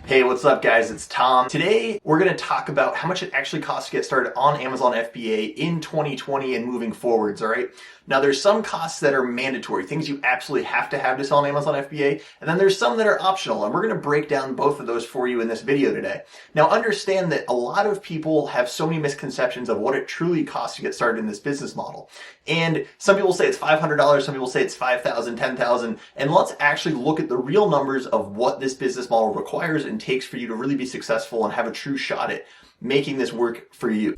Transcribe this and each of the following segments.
Hey, what's up guys? It's Tom. Today, we're gonna talk about how much it actually costs to get started on Amazon FBA in 2020 and moving forwards, all right? Now, there's some costs that are mandatory, things you absolutely have to have to sell on Amazon FBA, and then there's some that are optional, and we're gonna break down both of those for you in this video today. Now, understand that a lot of people have so many misconceptions of what it truly costs to get started in this business model. And some people say it's $500, some people say it's $5,000, $10,000, and let's actually look at the real numbers of what this business model requires and takes for you to really be successful and have a true shot at making this work for you.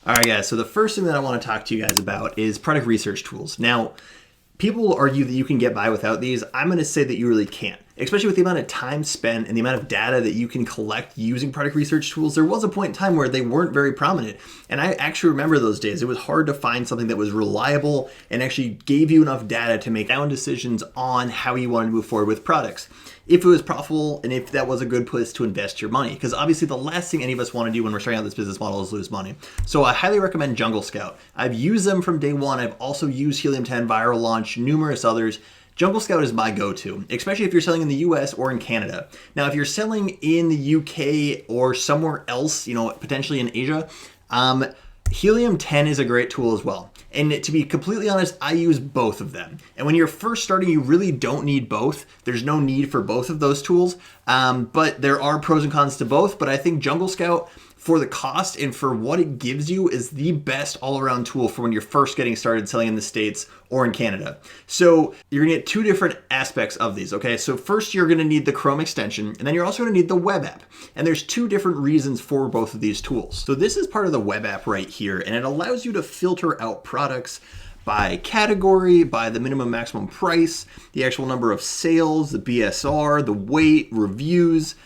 All right, guys, so the first thing that I want to talk to you guys about is product research tools. Now, people will argue that you can get by without these. I'm going to say that you really can't, especially with the amount of time spent and the amount of data that you can collect using product research tools. There was a point in time where they weren't very prominent, and I actually remember those days. It was hard to find something that was reliable and actually gave you enough data to make sound decisions on how you wanted to move forward with products, if it was profitable and if that was a good place to invest your money. Because obviously the last thing any of us want to do when we're starting out this business model is lose money. So I highly recommend Jungle Scout. I've used them from day one. I've also used Helium 10, Viral Launch, numerous others. Jungle Scout is my go-to, especially if you're selling in the US or in Canada. Now, if you're selling in the UK or somewhere else, potentially in Asia, Helium 10 is a great tool as well. And to be completely honest, I use both of them. And when you're first starting, you really don't need both. There's no need for both of those tools, but there are pros and cons to both. But I think Jungle Scout, for the cost and for what it gives you, is the best all-around tool for when you're first getting started selling in the States or in Canada. So you're gonna get two different aspects of these, okay? So first, you're gonna need the Chrome extension, and then you're also gonna need the web app. And there's two different reasons for both of these tools. So this is part of the web app right here, and it allows you to filter out products by category, by the minimum maximum price, the actual number of sales, the BSR, the weight, reviews,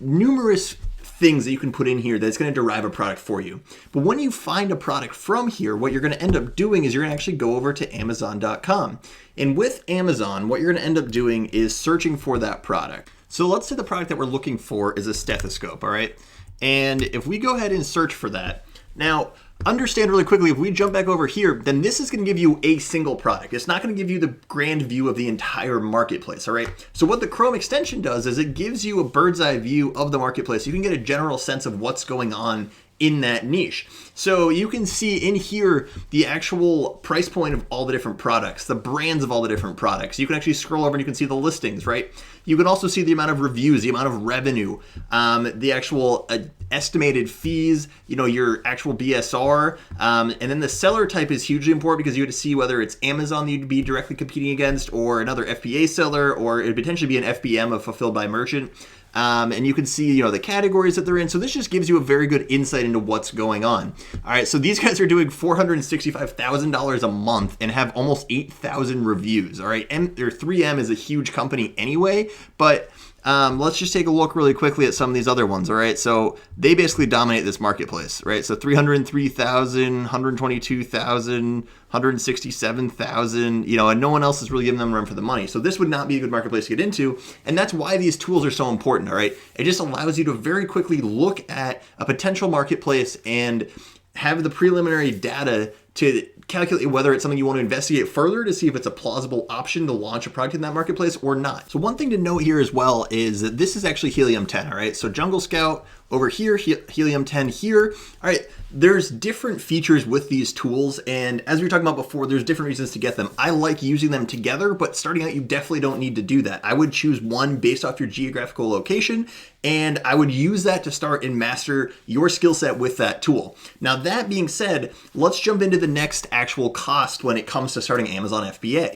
numerous things that you can put in here that's going to derive a product for you. But when you find a product from here, what you're going to end up doing is you're going to actually go over to Amazon.com. And with Amazon, what you're going to end up doing is searching for that product. So let's say the product that we're looking for is a stethoscope, all right? And if we go ahead and search for that, now, understand really quickly, if we jump back over here, then this is going to give you a single product. It's not going to give you the grand view of the entire marketplace, all right? So what the Chrome extension does is it gives you a bird's eye view of the marketplace. You can get a general sense of what's going on in that niche. So you can see in here the actual price point of all the different products, the brands of all the different products. You can actually scroll over and you can see the listings, right? You can also see the amount of reviews, the amount of revenue, the actual estimated fees, your actual BSR, and then the seller type is hugely important because you have to see whether it's Amazon that you'd be directly competing against or another FBA seller, or it'd potentially be an FBM, a fulfilled by merchant. And you can see, the categories that they're in. So this just gives you a very good insight into what's going on. All right, so these guys are doing $465,000 a month and have almost 8,000 reviews. All right, their 3M is a huge company anyway, but let's just take a look really quickly at some of these other ones. All right, so they basically dominate this marketplace, right? So 303,000, 122,000, 167,000, and no one else is really giving them room for the money. So this would not be a good marketplace to get into, and that's why these tools are so important, all right? It just allows you to very quickly look at a potential marketplace and have the preliminary data to calculate whether it's something you want to investigate further to see if it's a plausible option to launch a product in that marketplace or not. So one thing to note here as well is that this is actually Helium 10, all right? So Jungle Scout over here, Helium 10 here. All right, there's different features with these tools, and as we were talking about before, there's different reasons to get them. I like using them together, but starting out, you definitely don't need to do that. I would choose one based off your geographical location, and I would use that to start and master your skill set with that tool. Now, that being said, let's jump into the next actual cost when it comes to starting Amazon FBA.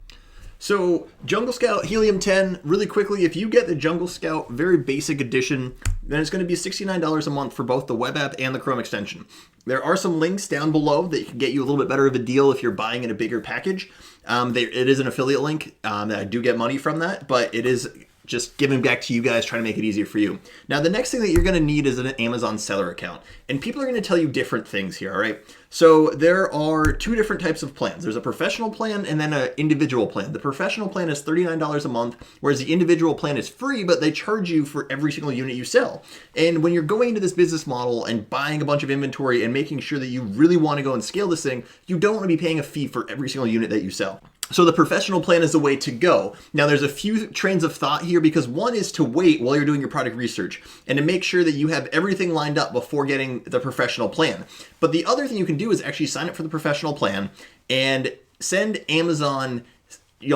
So Jungle Scout, Helium 10, really quickly, if you get the Jungle Scout very basic edition, then it's going to be $69 a month for both the web app and the Chrome extension. There are some links down below that can get you a little bit better of a deal if you're buying in a bigger package. It is an affiliate link. I do get money from that, but it is just giving back to you guys, trying to make it easier for you. Now, the next thing that you're going to need is an Amazon seller account. And people are going to tell you different things here, all right? So there are two different types of plans. There's a professional plan and then an individual plan. The professional plan is $39 a month, whereas the individual plan is free, but they charge you for every single unit you sell. And when you're going into this business model and buying a bunch of inventory and making sure that you really want to go and scale this thing, you don't want to be paying a fee for every single unit that you sell. So the professional plan is the way to go. Now there's a few trains of thought here, because one is to wait while you're doing your product research and to make sure that you have everything lined up before getting the professional plan. But the other thing you can do is actually sign up for the professional plan and send Amazon,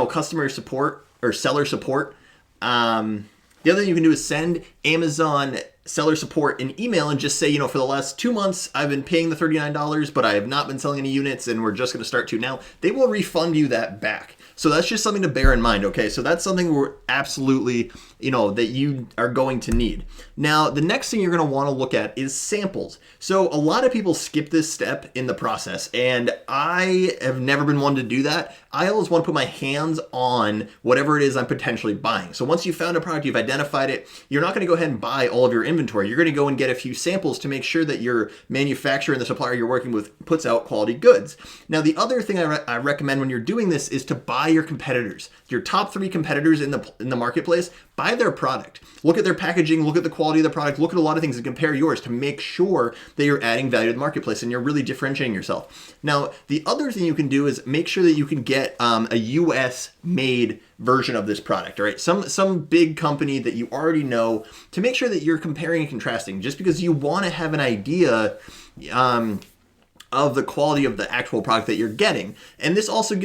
customer support or seller support. The other thing you can do is send Amazon seller support an email and just say, for the last 2 months, I've been paying the $39, but I have not been selling any units, and we're just going to start to now. They will refund you that back. So that's just something to bear in mind, okay? So that's something we're absolutely, that you are going to need. Now, the next thing you're going to want to look at is samples. So a lot of people skip this step in the process, and I have never been one to do that. I always want to put my hands on whatever it is I'm potentially buying. So once you've found a product, you've identified it, you're not going to go ahead and buy all of your inventory. You're going to go and get a few samples to make sure that your manufacturer and the supplier you're working with puts out quality goods. Now, the other thing I recommend when you're doing this is to buy your competitors, your top 3 competitors in the marketplace. Buy their product. Look at their packaging, look at the quality of the product, look at a lot of things and compare yours to make sure that you're adding value to the marketplace and you're really differentiating yourself. Now, the other thing you can do is make sure that you can get a US made version of this product, all right? Some big company that you already know, to make sure that you're comparing and contrasting, just because you want to have an idea of the quality of the actual product that you're getting. And this also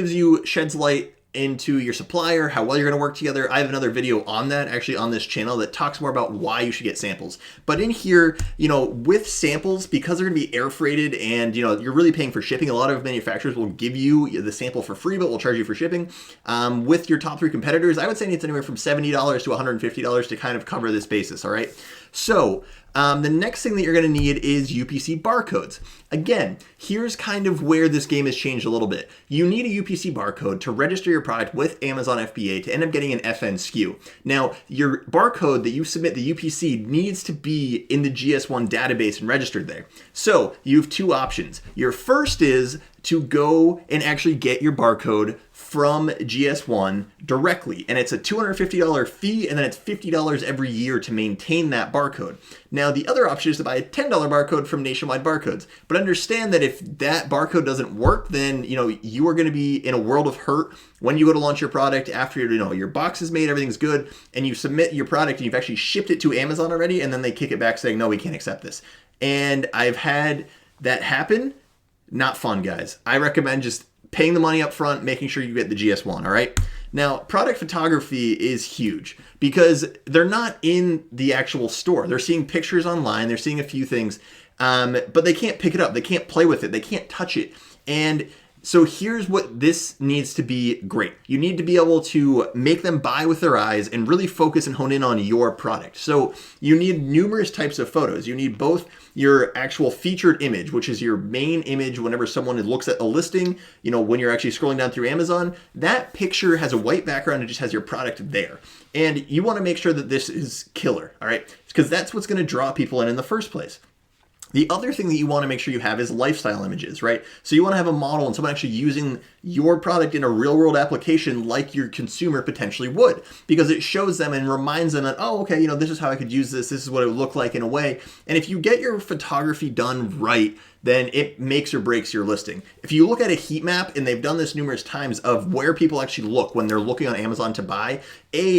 sheds light into your supplier, how well you're going to work together. I have another video on that actually on this channel that talks more about why you should get samples. But in here, with samples, because they're going to be air freighted and, you're really paying for shipping, a lot of manufacturers will give you the sample for free, but will charge you for shipping. With your top 3 competitors, I would say it's anywhere from $70 to $150 to kind of cover this basis, all right? So the next thing that you're going to need is UPC barcodes. Again, here's kind of where this game has changed a little bit. You need a UPC barcode to register your product with Amazon FBA to end up getting an FN SKU. Now, your barcode that you submit, the UPC, needs to be in the GS1 database and registered there. So you have 2 options. Your first is to go and actually get your barcode from GS1 directly. And it's a $250 fee, and then it's $50 every year to maintain that barcode. Now, the other option is to buy a $10 barcode from Nationwide Barcodes. But understand that if that barcode doesn't work, then you are going to be in a world of hurt when you go to launch your product after your box is made, everything's good, and you submit your product and you've actually shipped it to Amazon already, and then they kick it back saying, no, we can't accept this. And I've had that happen. Not fun, guys. I recommend just paying the money up front, making sure you get the GS1, all right? Now, product photography is huge because they're not in the actual store. They're seeing pictures online, they're seeing a few things, but they can't pick it up, they can't play with it, they can't touch it. And so here's what this needs to be great. You need to be able to make them buy with their eyes and really focus and hone in on your product. So you need numerous types of photos. You need both your actual featured image, which is your main image whenever someone looks at a listing, when you're actually scrolling down through Amazon. That picture has a white background and just has your product there. And you want to make sure that this is killer, all right? Because that's what's going to draw people in the first place. The other thing that you want to make sure you have is lifestyle images, right? So you want to have a model and someone actually using your product in a real world application like your consumer potentially would, because it shows them and reminds them that, oh, okay, this is how I could use this. This is what it would look like in a way. And if you get your photography done right, then it makes or breaks your listing. If you look at a heat map, and they've done this numerous times, of where people actually look when they're looking on Amazon to buy,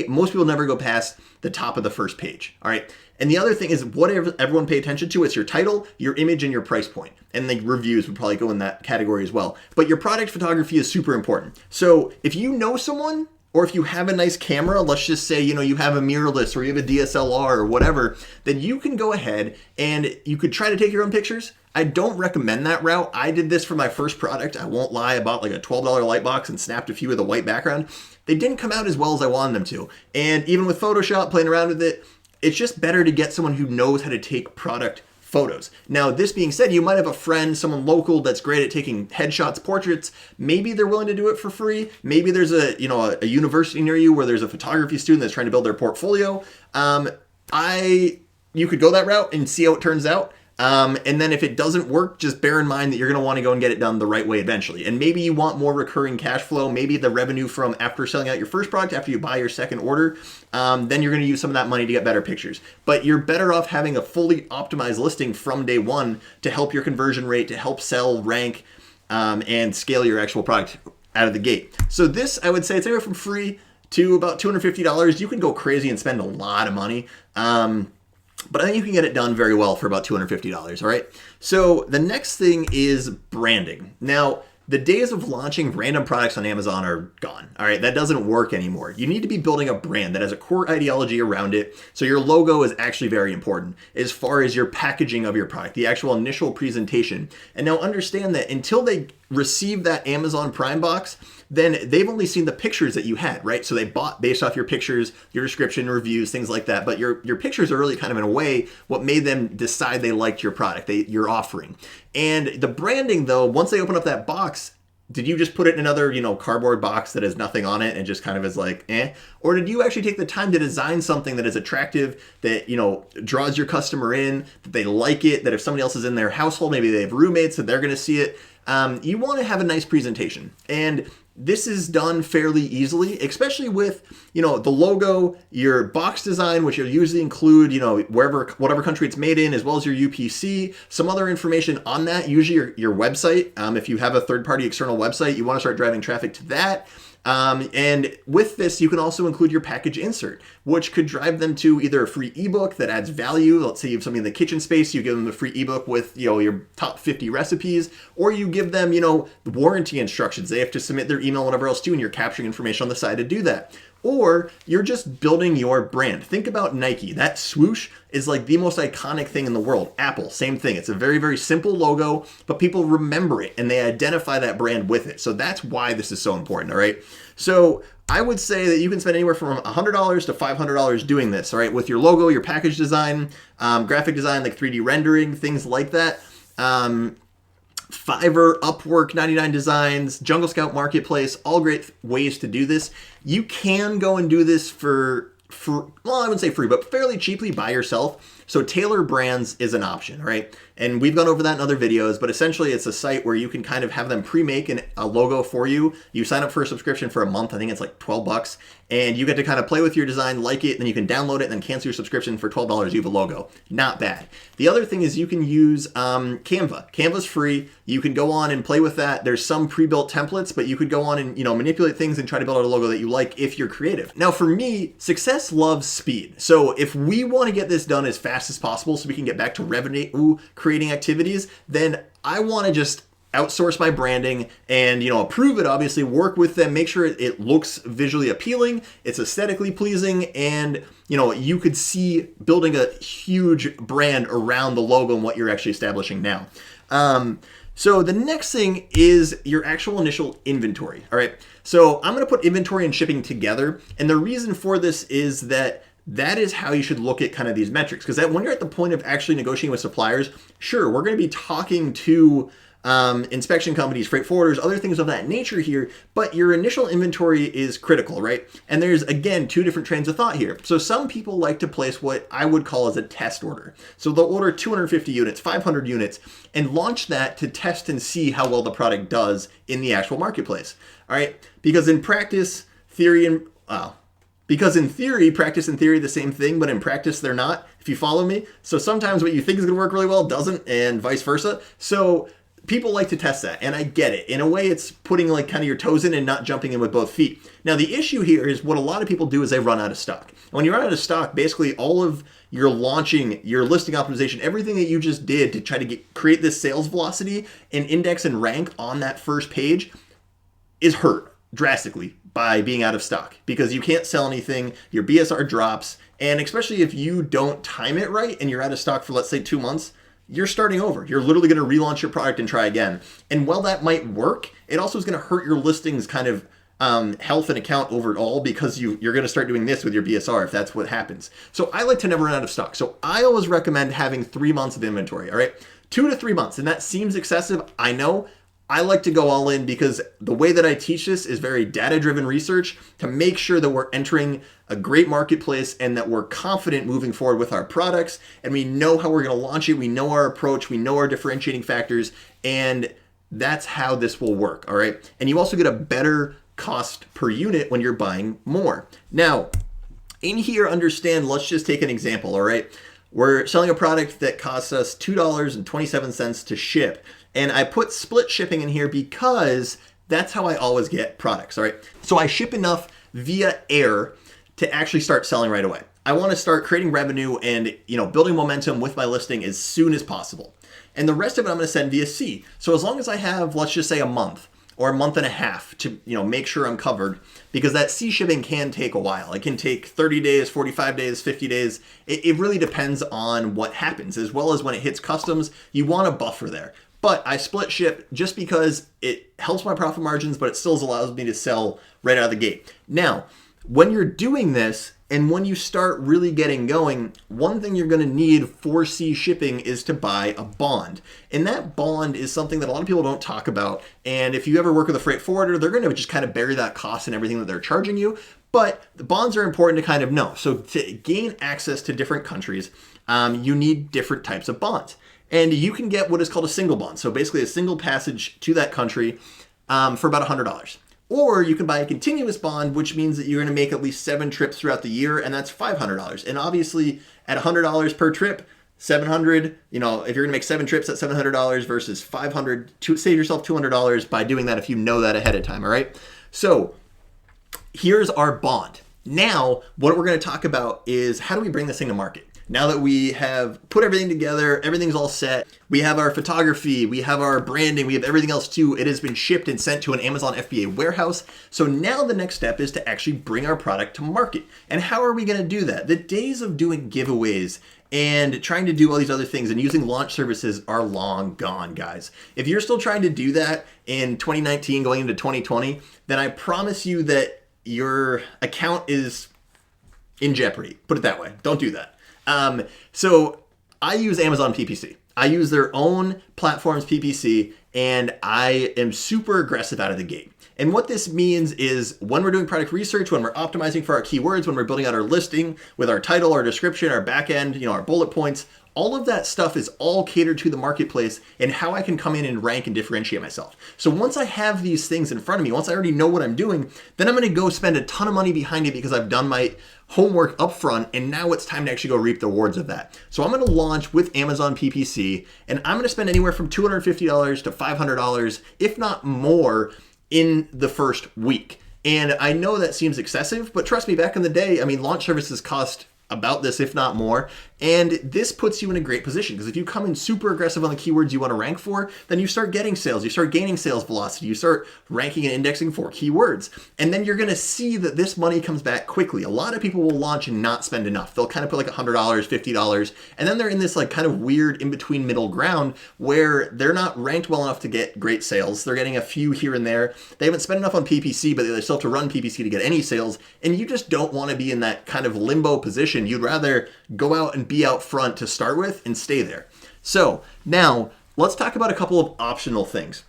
most people never go past the top of the first page, all right? And the other thing is what everyone pay attention to, it's your title, your image, and your price point. And the reviews would probably go in that category as well. But your product photography is super important. So if you know someone, or if you have a nice camera, let's just say, you have a mirrorless or you have a DSLR or whatever, then you can go ahead and you could try to take your own pictures. I don't recommend that route. I did this for my first product. I won't lie, I bought like a $12 light box and snapped a few with a white background. They didn't come out as well as I wanted them to. And even with Photoshop, playing around with it, it's just better to get someone who knows how to take product photos. Now, this being said, you might have a friend, someone local that's great at taking headshots, portraits. Maybe they're willing to do it for free. Maybe there's a university near you where there's a photography student that's trying to build their portfolio. You could go that route and see how it turns out. And then if it doesn't work, just bear in mind that you're going to want to go and get it done the right way eventually. And maybe you want more recurring cash flow, maybe the revenue from after selling out your first product, after you buy your second order, then you're going to use some of that money to get better pictures. But you're better off having a fully optimized listing from day one to help your conversion rate, to help sell, rank, and scale your actual product out of the gate. So this, I would say, it's anywhere from free to about $250. You can go crazy and spend a lot of money. But I think you can get it done very well for about $250, all right? So the next thing is branding. Now, the days of launching random products on Amazon are gone, all right? That doesn't work anymore. You need to be building a brand that has a core ideology around it. So your logo is actually very important as far as your packaging of your product, the actual initial presentation. And now understand that until they receive that Amazon Prime box, then they've only seen the pictures that you had, right? So they bought based off your pictures, your description, reviews, things like that. But your pictures are really kind of, in a way, what made them decide they liked your product, your offering. And the branding, though, once they open up that box, did you just put it in another, cardboard box that has nothing on it and just kind of is like, eh? Or did you actually take the time to design something that is attractive, that, draws your customer in, that they like it, that if somebody else is in their household, maybe they have roommates, that they're going to see it. You want to have a nice presentation. And this is done fairly easily, especially with, the logo, your box design, which you'll usually include, whatever country it's made in, as well as your UPC, some other information on that, usually your website. If you have a third-party external website, you want to start driving traffic to that. And with this, you can also include your package insert, which could drive them to either a free ebook that adds value. Let's say you have something in the kitchen space, you give them a free ebook with, your top 50 recipes, or you give them, warranty instructions. They have to submit their email, whatever else too, and you're capturing information on the side to do that. Or you're just building your brand. Think about Nike. That swoosh is like the most iconic thing in the world. Apple, same thing. It's a very, very simple logo, but people remember it and they identify that brand with it. So that's why this is so important, all right? So I would say that you can spend anywhere from $100 to $500 doing this, all right? With your logo, your package design, graphic design, like 3D rendering, things like that. Fiverr, Upwork, 99 Designs, Jungle Scout Marketplace, all great ways to do this. You can go and do this for well, I wouldn't say free, but fairly cheaply by yourself. So Tailor Brands is an option, right? And we've gone over that in other videos, but essentially it's a site where you can kind of have them pre-make a logo for you. You sign up for a subscription for a month. I think it's like $12, and you get to kind of play with your design, like it, then you can download it and then cancel your subscription for $12. You have a logo. Not bad. The other thing is you can use Canva. Canva's free. You can go on and play with that. There's some pre-built templates, but you could go on and, manipulate things and try to build out a logo that you like if you're creative. Now for me, success loves speed. So if we want to get this done as fast as possible so we can get back to revenue creating activities, then I want to just outsource my branding and, approve it, obviously, work with them, make sure it looks visually appealing, it's aesthetically pleasing, and, you could see building a huge brand around the logo and what you're actually establishing now. So the next thing is your actual initial inventory. All right. So I'm going to put inventory and shipping together. And the reason for this is that is how you should look at kind of these metrics. Because when you're at the point of actually negotiating with suppliers, sure, we're going to be talking to inspection companies, freight forwarders, other things of that nature here, but your initial inventory is critical, right? And there's, again, two different trains of thought here. So some people like to place what I would call as a test order. So they'll order 250 units, 500 units, and launch that to test and see how well the product does in the actual marketplace, all right? Because in practice, because in theory, practice and theory are the same thing, but in practice, they're not, if you follow me. So sometimes what you think is going to work really well doesn't, and vice versa. So people like to test that, and I get it. In a way, it's putting like kind of your toes in and not jumping in with both feet. Now, the issue here is what a lot of people do is they run out of stock. And when you run out of stock, basically all of your launching, your listing optimization, everything that you just did to try to create this sales velocity and index and rank on that first page is hurt drastically by being out of stock, because you can't sell anything, your BSR drops, and especially if you don't time it right and you're out of stock for, let's say, 2 months, you're starting over. You're literally going to relaunch your product and try again. And while that might work, it also is going to hurt your listings kind of health and account overall, because you're going to start doing this with your BSR if that's what happens. So I like to never run out of stock. So I always recommend having 3 months of inventory, all right? 2 to 3 months. And that seems excessive, I know. I like to go all in because the way that I teach this is very data-driven research to make sure that we're entering a great marketplace and that we're confident moving forward with our products, and we know how we're going to launch it, we know our approach, we know our differentiating factors, and that's how this will work, all right? And you also get a better cost per unit when you're buying more. Now, in here, understand, let's just take an example, all right? We're selling a product that costs us $2.27 to ship. And I put split shipping in here because That's how I always get products, all right? So I ship enough via air to actually start selling right away. I want to start creating revenue and, building momentum with my listing as soon as possible. And the rest of it I'm going to send via sea. So as long as I have, let's just say a month or a month and a half to, make sure I'm covered, because that sea shipping can take a while. It can take 30 days, 45 days, 50 days. It really depends on what happens, as well as when it hits customs, you want a buffer there. But I split ship just because it helps my profit margins, but it still allows me to sell right out of the gate. Now, when you're doing this and when you start really getting going, one thing you're going to need for sea shipping is to buy a bond. And that bond is something that a lot of people don't talk about. And if you ever work with a freight forwarder, they're going to just kind of bury that cost and everything that they're charging you. But the bonds are important to kind of know. So to gain access to different countries, you need different types of bonds. And you can get what is called a single bond. So basically a single passage to that country for about $100. Or you can buy a continuous bond, which means that you're going to make at least 7 trips throughout the year, and that's $500. And obviously, at $100 per trip, $700, if you're going to make 7 trips at $700 versus $500, to save yourself $200 by doing that if you know that ahead of time, all right? So here's our bond. Now, what we're going to talk about is how do we bring this thing to market? Now that we have put everything together, everything's all set, we have our photography, we have our branding, we have everything else too. It has been shipped and sent to an Amazon FBA warehouse. So now the next step is to actually bring our product to market. And how are we going to do that? The days of doing giveaways and trying to do all these other things and using launch services are long gone, guys. If you're still trying to do that in 2019 going into 2020, then I promise you that your account is in jeopardy. Put it that way. Don't do that. So I use Amazon PPC. I use their own platform's PPC, and I am super aggressive out of the gate. And what this means is when we're doing product research, when we're optimizing for our keywords, when we're building out our listing with our title, our description, our back end, our bullet points, all of that stuff is all catered to the marketplace and how I can come in and rank and differentiate myself. So once I have these things in front of me, once I already know what I'm doing, then I'm going to go spend a ton of money behind it because I've done my homework up front, and now it's time to actually go reap the rewards of that. So I'm going to launch with Amazon PPC, and I'm going to spend anywhere from $250 to $500, if not more, in the first week. And I know that seems excessive, but trust me, back in the day, launch services cost about this, if not more. And this puts you in a great position because if you come in super aggressive on the keywords you want to rank for, then you start getting sales, you start gaining sales velocity, you start ranking and indexing for keywords. And then you're going to see that this money comes back quickly. A lot of people will launch and not spend enough. They'll kind of put like $100, $50, and then they're in this like kind of weird in-between middle ground where they're not ranked well enough to get great sales. They're getting a few here and there. They haven't spent enough on PPC, but they still have to run PPC to get any sales. And you just don't want to be in that kind of limbo position. You'd rather go out and be out front to start with and stay there. So now let's talk about a couple of optional things.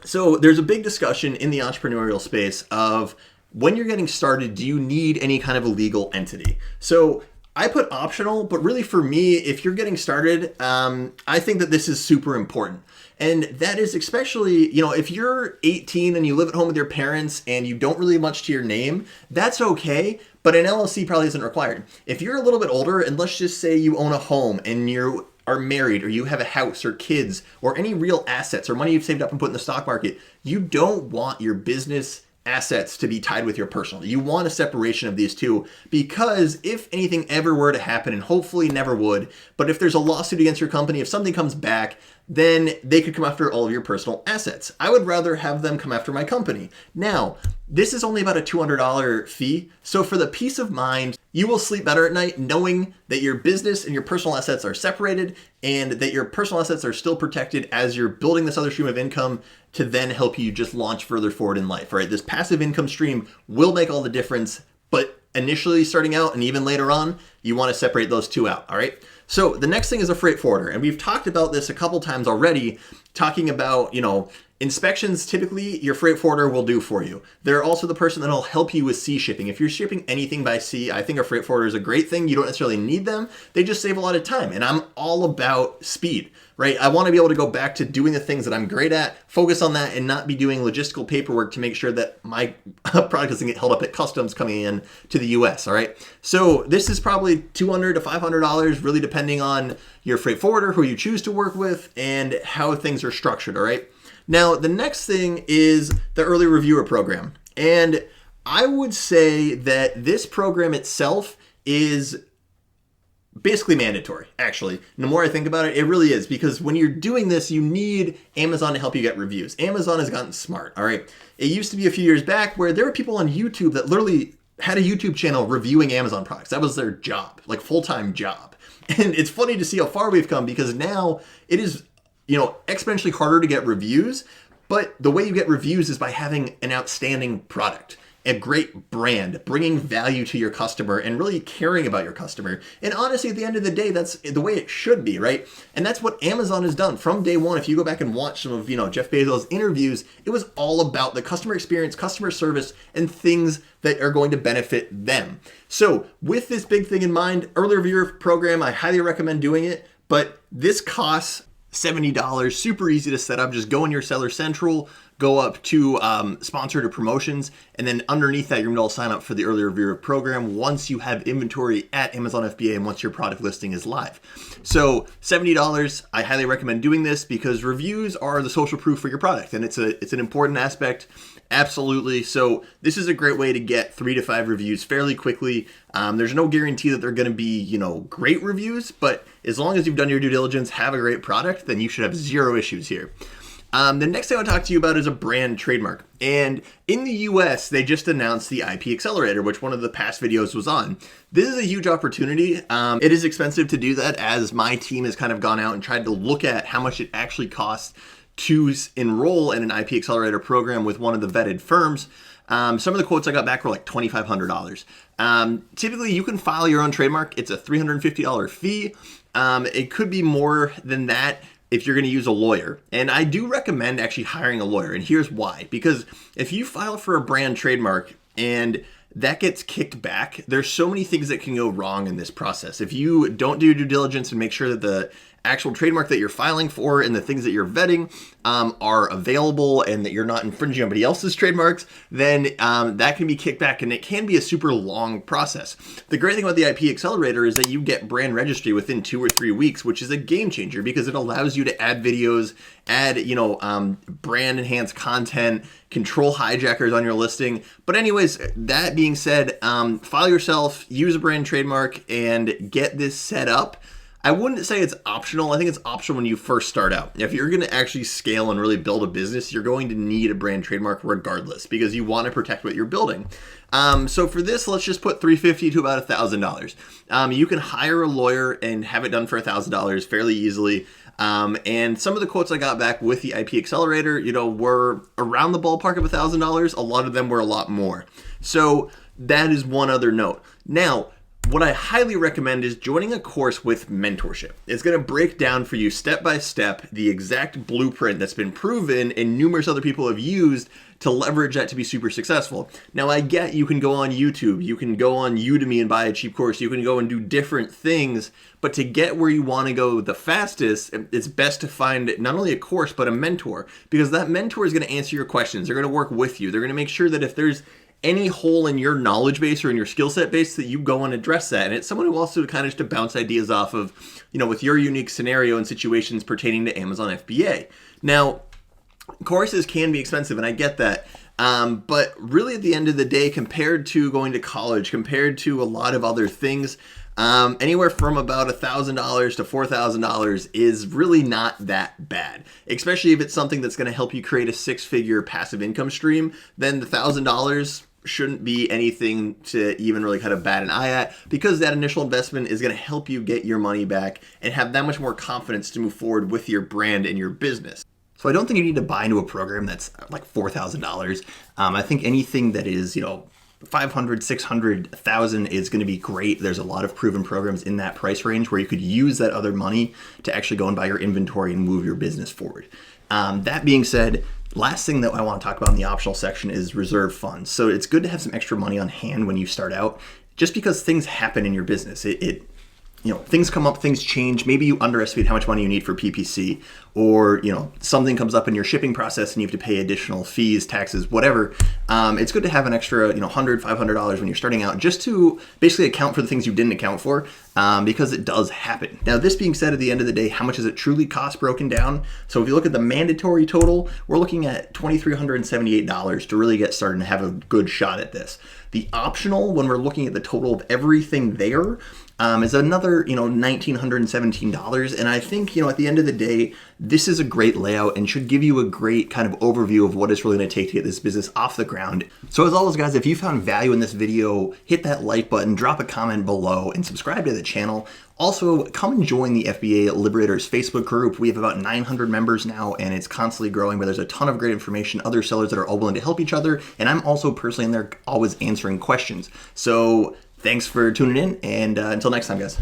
So there's a big discussion in the entrepreneurial space of when you're getting started, do you need any kind of a legal entity? So I put optional, but really for me, if you're getting started, I think that this is super important. And that is especially, if you're 18 and you live at home with your parents and you don't really have much to your name, that's okay. But an LLC probably isn't required. If you're a little bit older, and let's just say you own a home and you are married or you have a house or kids or any real assets or money you've saved up and put in the stock market, you don't want your business assets to be tied with your personal. You want a separation of these two because if anything ever were to happen, and hopefully never would, but if there's a lawsuit against your company, if something comes back, then they could come after all of your personal assets. I would rather have them come after my company. Now, this is only about a $200 fee. So for the peace of mind, you will sleep better at night knowing that your business and your personal assets are separated and that your personal assets are still protected as you're building this other stream of income to then help you just launch further forward in life, right? This passive income stream will make all the difference, but initially starting out and even later on, you want to separate those two out, all right? So the next thing is a freight forwarder. And we've talked about this a couple times already, talking about, inspections typically your freight forwarder will do for you. They're also the person that'll help you with sea shipping. If you're shipping anything by sea, I think a freight forwarder is a great thing. You don't necessarily need them. They just save a lot of time. And I'm all about speed, right? I want to be able to go back to doing the things that I'm great at, focus on that, and not be doing logistical paperwork to make sure that my product doesn't get held up at customs coming in to the US, all right? So this is probably $200 to $500, really depending on your freight forwarder, who you choose to work with, and how things are structured, all right? Now, the next thing is the early reviewer program. And I would say that this program itself is basically mandatory, actually. The more I think about it, it really is, because when you're doing this, you need Amazon to help you get reviews. Amazon has gotten smart, all right? It used to be a few years back where there were people on YouTube that literally had a YouTube channel reviewing Amazon products. That was their job, like full-time job. And it's funny to see how far we've come, because now it is, exponentially harder to get reviews, but the way you get reviews is by having an outstanding product, a great brand, bringing value to your customer and really caring about your customer. And honestly, at the end of the day, that's the way it should be, right? And that's what Amazon has done from day one. If you go back and watch some of, Jeff Bezos' interviews, it was all about the customer experience, customer service, and things that are going to benefit them. So with this big thing in mind, early reviewer program, I highly recommend doing it, but this costs $70, super easy to set up. Just go in your Seller Central, go up to sponsored or promotions, and then underneath that, you're going to all sign up for the early reviewer program once you have inventory at Amazon FBA and once your product listing is live. So $70, I highly recommend doing this because reviews are the social proof for your product, and it's an important aspect. Absolutely. So this is a great way to get 3 to 5 reviews fairly quickly. There's no guarantee that they're going to be, great reviews, but as long as you've done your due diligence, have a great product, then you should have zero issues here. The next thing I want to talk to you about is a brand trademark. And in the US, they just announced the IP Accelerator, which one of the past videos was on. This is a huge opportunity. It is expensive to do that, as my team has kind of gone out and tried to look at how much it actually costs to enroll in an IP Accelerator program with one of the vetted firms. Some of the quotes I got back were like $2,500. Typically, you can file your own trademark. It's a $350 fee. It could be more than that if you're going to use a lawyer. And I do recommend actually hiring a lawyer. And here's why. Because if you file for a brand trademark and that gets kicked back, there's so many things that can go wrong in this process. If you don't do due diligence and make sure that the actual trademark that you're filing for and the things that you're vetting are available and that you're not infringing somebody else's trademarks, then that can be kicked back, and it can be a super long process. The great thing about the IP Accelerator is that you get brand registry within 2 or 3 weeks, which is a game changer because it allows you to add videos, add brand enhanced content, control hijackers on your listing. But anyways, that being said, file yourself, use a brand trademark, and get this set up. I wouldn't say it's optional. I think it's optional when you first start out. If you're going to actually scale and really build a business, you're going to need a brand trademark regardless because you want to protect what you're building. So for this, let's just put $350 to about $1,000. You can hire a lawyer and have it done for $1,000 fairly easily. And some of the quotes I got back with the IP Accelerator, were around the ballpark of $1,000. A lot of them were a lot more. So that is one other note. Now, what I highly recommend is joining a course with mentorship. It's going to break down for you step by step the exact blueprint that's been proven and numerous other people have used to leverage that to be super successful. Now, I get you can go on YouTube, you can go on Udemy and buy a cheap course, you can go and do different things, but to get where you want to go the fastest, it's best to find not only a course, but a mentor, because that mentor is going to answer your questions. They're going to work with you. They're going to make sure that if there's any hole in your knowledge base or in your skill set base that you go and address that. And it's someone who also kind of just to bounce ideas off of, with your unique scenario and situations pertaining to Amazon FBA. Now, courses can be expensive, and I get that. But really at the end of the day, compared to going to college, compared to a lot of other things, anywhere from about $1,000 to $4,000 is really not that bad, especially if it's something that's going to help you create a 6-figure passive income stream. Then the $1,000 shouldn't be anything to even really kind of bat an eye at, because that initial investment is going to help you get your money back and have that much more confidence to move forward with your brand and your business. So I don't think you need to buy into a program that's like $4,000. I think anything that is, $500, $600, $1,000 is going to be great. There's a lot of proven programs in that price range where you could use that other money to actually go and buy your inventory and move your business forward. That being said, last thing that I want to talk about in the optional section is reserve funds. So it's good to have some extra money on hand when you start out, just because things happen in your business. things come up, things change. Maybe you underestimate how much money you need for PPC, or something comes up in your shipping process and you have to pay additional fees, taxes, whatever. It's good to have an extra $100, $500 when you're starting out, just to basically account for the things you didn't account for, because it does happen. Now, this being said, at the end of the day, how much does it truly cost broken down? So if you look at the mandatory total, we're looking at $2,378 to really get started and have a good shot at this. The optional, when we're looking at the total of everything there, is another, $1,917. And I think, at the end of the day, this is a great layout and should give you a great kind of overview of what it's really going to take to get this business off the ground. So as always, guys, if you found value in this video, hit that like button, drop a comment below, and subscribe to the channel. Also, come and join the FBA Liberators Facebook group. We have about 900 members now, and it's constantly growing, where there's a ton of great information, other sellers that are all willing to help each other, and I'm also personally in there always answering questions. So thanks for tuning in, and until next time, guys.